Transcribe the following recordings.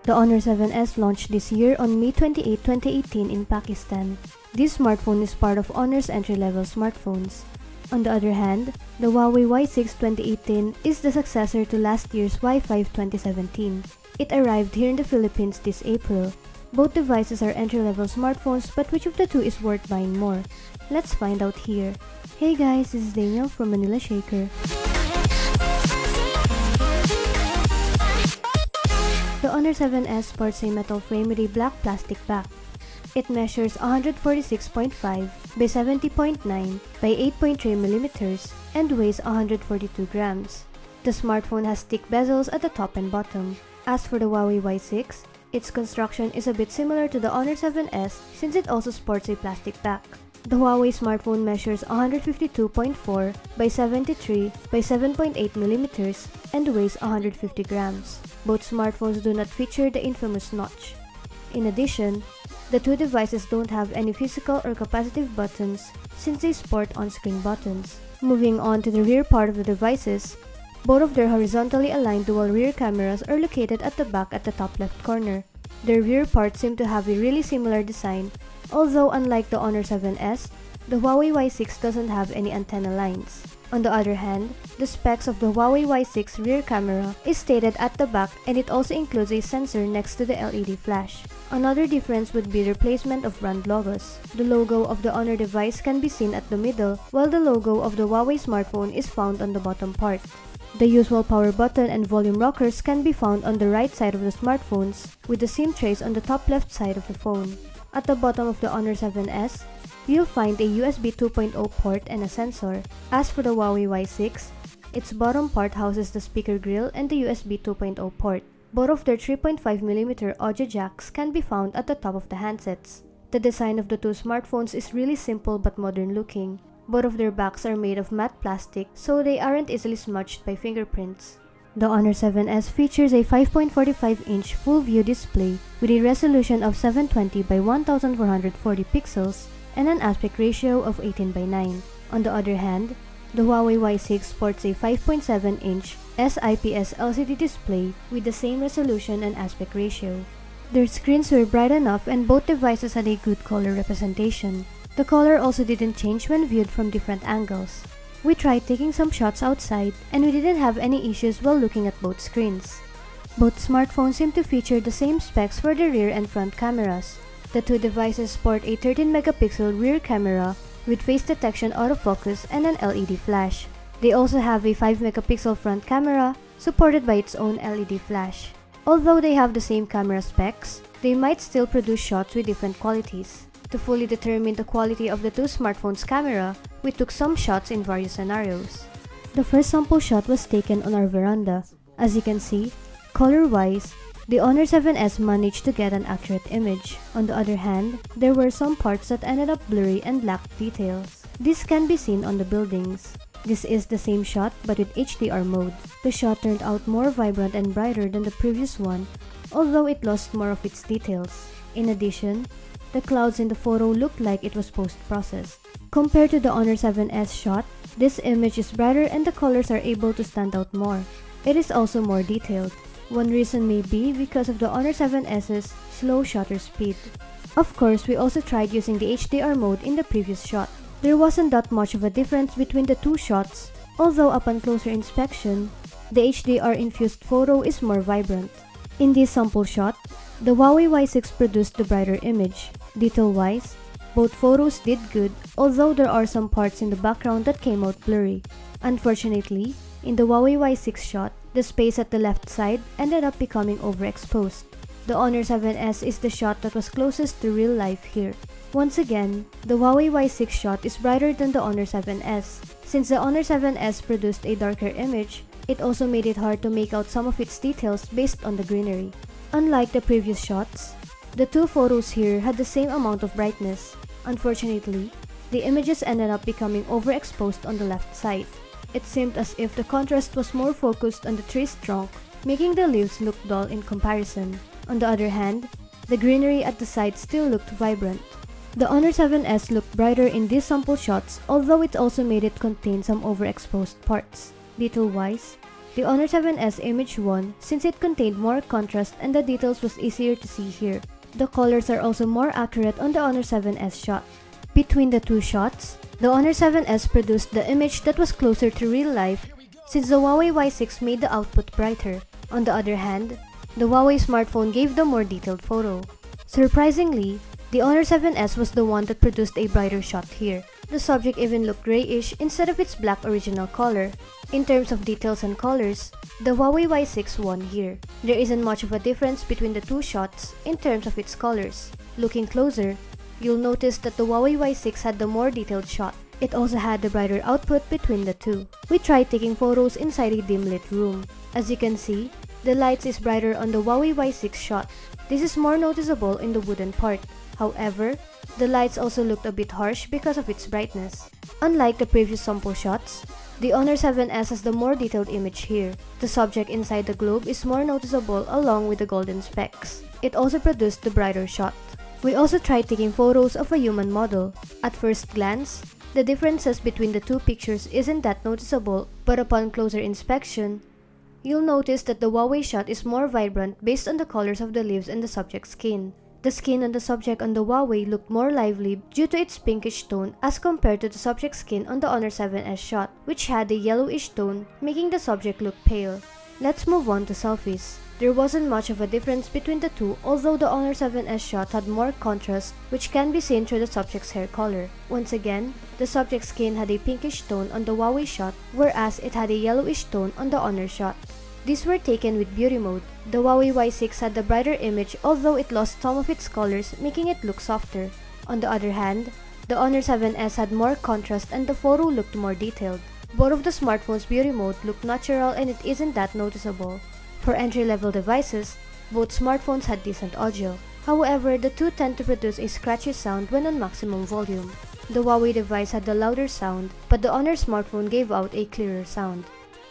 The Honor 7S launched this year on May 28, 2018 in Pakistan. This smartphone is part of Honor's entry-level smartphones. On the other hand, the Huawei Y6 2018 is the successor to last year's Y5 2017. It arrived here in the Philippines this April. Both devices are entry-level smartphones, but which of the two is worth buying more? Let's find out here. Hey guys, this is Daniel from Manila Shaker. The Honor 7S sports a metal frame with a black plastic back. It measures 146.5 by 70.9 by 8.3mm and weighs 142 grams. The smartphone has thick bezels at the top and bottom. As for the Huawei Y6, its construction is a bit similar to the Honor 7S since it also sports a plastic back. The Huawei smartphone measures 152.4 by 73 by 7.8mm and weighs 150 grams. Both smartphones do not feature the infamous notch. In addition, the two devices don't have any physical or capacitive buttons since they sport on-screen buttons. Moving on to the rear part of the devices, both of their horizontally aligned dual rear cameras are located at the back at the top left corner. Their rear parts seem to have a really similar design, although unlike the Honor 7S, the Huawei Y6 doesn't have any antenna lines. On the other hand, the specs of the Huawei Y6 rear camera is stated at the back and it also includes a sensor next to the LED flash. Another difference would be the placement of brand logos. The logo of the Honor device can be seen at the middle, while the logo of the Huawei smartphone is found on the bottom part. The usual power button and volume rockers can be found on the right side of the smartphones, with the SIM trays on the top left side of the phone. At the bottom of the Honor 7S, you'll find a USB 2.0 port and a sensor. As for the Huawei Y6, its bottom part houses the speaker grill and the USB 2.0 port. Both of their 3.5mm audio jacks can be found at the top of the handsets. The design of the two smartphones is really simple but modern looking. Both of their backs are made of matte plastic, so they aren't easily smudged by fingerprints. The Honor 7S features a 5.45-inch full-view display with a resolution of 720 by 1440 pixels and an aspect ratio of 18 by 9. On the other hand, the Huawei Y6 sports a 5.7-inch SIPS LCD display with the same resolution and aspect ratio. Their screens were bright enough and both devices had a good color representation. The color also didn't change when viewed from different angles. We tried taking some shots outside and we didn't have any issues while looking at both screens. Both smartphones seem to feature the same specs for the rear and front cameras. The two devices sport a 13-megapixel rear camera with face detection autofocus and an LED flash. They also have a 5-megapixel front camera supported by its own LED flash. Although they have the same camera specs, they might still produce shots with different qualities. To fully determine the quality of the two smartphones' camera, we took some shots in various scenarios. The first sample shot was taken on our veranda. As you can see, color-wise, the Honor 7S managed to get an accurate image. On the other hand, there were some parts that ended up blurry and lacked details. This can be seen on the buildings. This is the same shot but with HDR mode. The shot turned out more vibrant and brighter than the previous one, although it lost more of its details. In addition, the clouds in the photo looked like it was post-processed. Compared to the Honor 7S shot, this image is brighter and the colors are able to stand out more. It is also more detailed. One reason may be because of the Honor 7S's slow shutter speed. Of course, we also tried using the HDR mode in the previous shot. There wasn't that much of a difference between the two shots, although upon closer inspection, the HDR-infused photo is more vibrant. In this sample shot, the Huawei Y6 produced the brighter image. Detail-wise, both photos did good, although there are some parts in the background that came out blurry. Unfortunately, in the Huawei Y6 shot, the space at the left side ended up becoming overexposed. The Honor 7S is the shot that was closest to real life here. Once again, the Huawei Y6 shot is brighter than the Honor 7S. Since the Honor 7S produced a darker image, it also made it hard to make out some of its details based on the greenery. Unlike the previous shots, the two photos here had the same amount of brightness. Unfortunately, the images ended up becoming overexposed on the left side. It seemed as if the contrast was more focused on the tree's trunk, making the leaves look dull in comparison. On the other hand, the greenery at the side still looked vibrant. The Honor 7S looked brighter in these sample shots, although it also made it contain some overexposed parts. Detail-wise, The Honor 7S image won since it contained more contrast and the details was easier to see here. The colors are also more accurate on the Honor 7S shot. Between the two shots, the Honor 7S produced the image that was closer to real life since the Huawei Y6 made the output brighter. On the other hand, the Huawei smartphone gave the more detailed photo. Surprisingly, the Honor 7S was the one that produced a brighter shot here. The subject even looked grayish instead of its black original color. In terms of details and colors, the Huawei Y6 won here. There isn't much of a difference between the two shots in terms of its colors. Looking closer, you'll notice that the Huawei Y6 had the more detailed shot. It also had the brighter output between the two. We tried taking photos inside a dim lit room. As you can see, the lights is brighter on the Huawei Y6 shot. This is more noticeable in the wooden part. However, the lights also looked a bit harsh because of its brightness. Unlike the previous sample shots, the Honor 7S has the more detailed image here. The subject inside the globe is more noticeable along with the golden specks. It also produced the brighter shot. We also tried taking photos of a human model. At first glance, the differences between the two pictures isn't that noticeable, but upon closer inspection, you'll notice that the Huawei shot is more vibrant based on the colors of the leaves and the subject's skin. The skin on the subject on the Huawei looked more lively due to its pinkish tone as compared to the subject's skin on the Honor 7S shot, which had a yellowish tone, making the subject look pale. Let's move on to selfies. There wasn't much of a difference between the two, although the Honor 7S shot had more contrast, which can be seen through the subject's hair color. Once again, the subject's skin had a pinkish tone on the Huawei shot, whereas it had a yellowish tone on the Honor shot. These were taken with beauty mode. The Huawei Y6 had the brighter image, although it lost some of its colors, making it look softer. On the other hand, the Honor 7S had more contrast and the photo looked more detailed. Both of the smartphones' beauty mode looked natural and it isn't that noticeable. For entry-level devices, both smartphones had decent audio. However, the two tend to produce a scratchy sound when on maximum volume. The Huawei device had the louder sound, but the Honor smartphone gave out a clearer sound.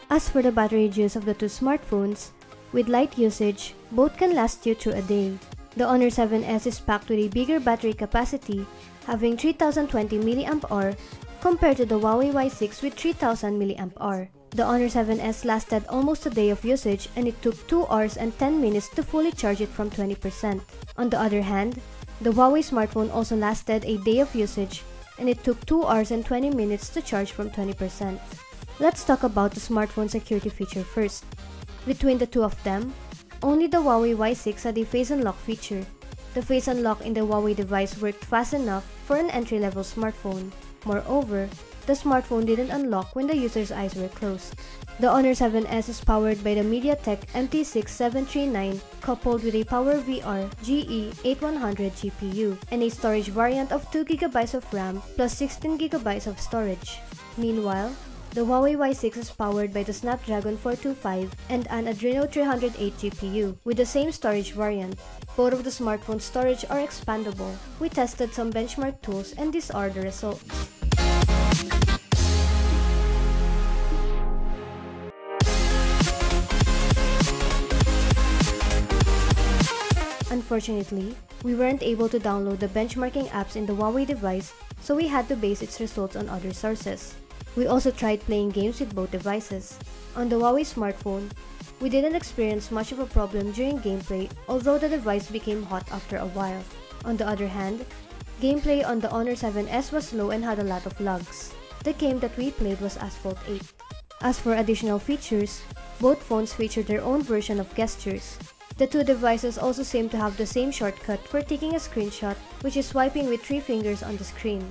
As for the battery use of the two smartphones, with light usage, both can last you through a day. The Honor 7S is packed with a bigger battery capacity, having 3020 mAh compared to the Huawei Y6 with 3000 mAh. The Honor 7S lasted almost a day of usage and it took 2 hours and 10 minutes to fully charge it from 20%. On the other hand, the Huawei smartphone also lasted a day of usage and it took 2 hours and 20 minutes to charge from 20%. Let's talk about the smartphone security feature first. Between the two of them, only the Huawei Y6 had a face unlock feature. The face unlock in the Huawei device worked fast enough for an entry-level smartphone. Moreover, the smartphone didn't unlock when the user's eyes were closed. The Honor 7S is powered by the MediaTek MT6739 coupled with a PowerVR GE8100 GPU and a storage variant of 2GB of RAM plus 16GB of storage. Meanwhile, the Huawei Y6 is powered by the Snapdragon 425 and an Adreno 308 GPU with the same storage variant. Both of the smartphone's storage are expandable. We tested some benchmark tools and these are the results. Unfortunately, we weren't able to download the benchmarking apps in the Huawei device, so we had to base its results on other sources. We also tried playing games with both devices. On the Huawei smartphone, we didn't experience much of a problem during gameplay, although the device became hot after a while. On the other hand, gameplay on the Honor 7S was slow and had a lot of lags. The game that we played was Asphalt 8. As for additional features, both phones featured their own version of gestures. The two devices also seem to have the same shortcut for taking a screenshot, which is swiping with 3 fingers on the screen.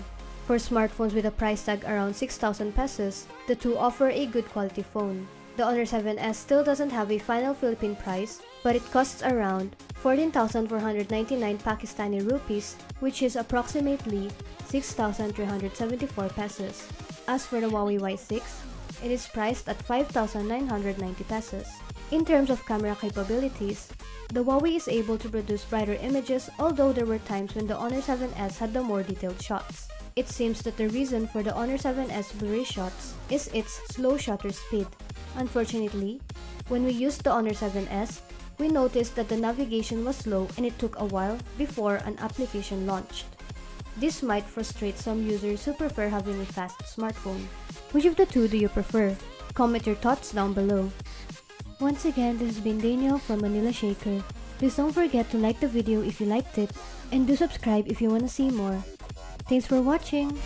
For smartphones with a price tag around 6,000 pesos, the two offer a good quality phone. The Honor 7S still doesn't have a final Philippine price, but it costs around 14,499 Pakistani rupees, which is approximately 6,374 pesos. As for the Huawei Y6, it is priced at 5,990 pesos. In terms of camera capabilities, the Huawei is able to produce brighter images, although there were times when the Honor 7S had the more detailed shots. It seems that the reason for the Honor 7S blurry shots is its slow shutter speed. Unfortunately, when we used the Honor 7S, we noticed that the navigation was slow and it took a while before an application launched. This might frustrate some users who prefer having a fast smartphone. Which of the two do you prefer? Comment your thoughts down below. Once again, this has been Daniel from Manila Shaker. Please don't forget to like the video if you liked it, and do subscribe if you wanna see more. Thanks for watching!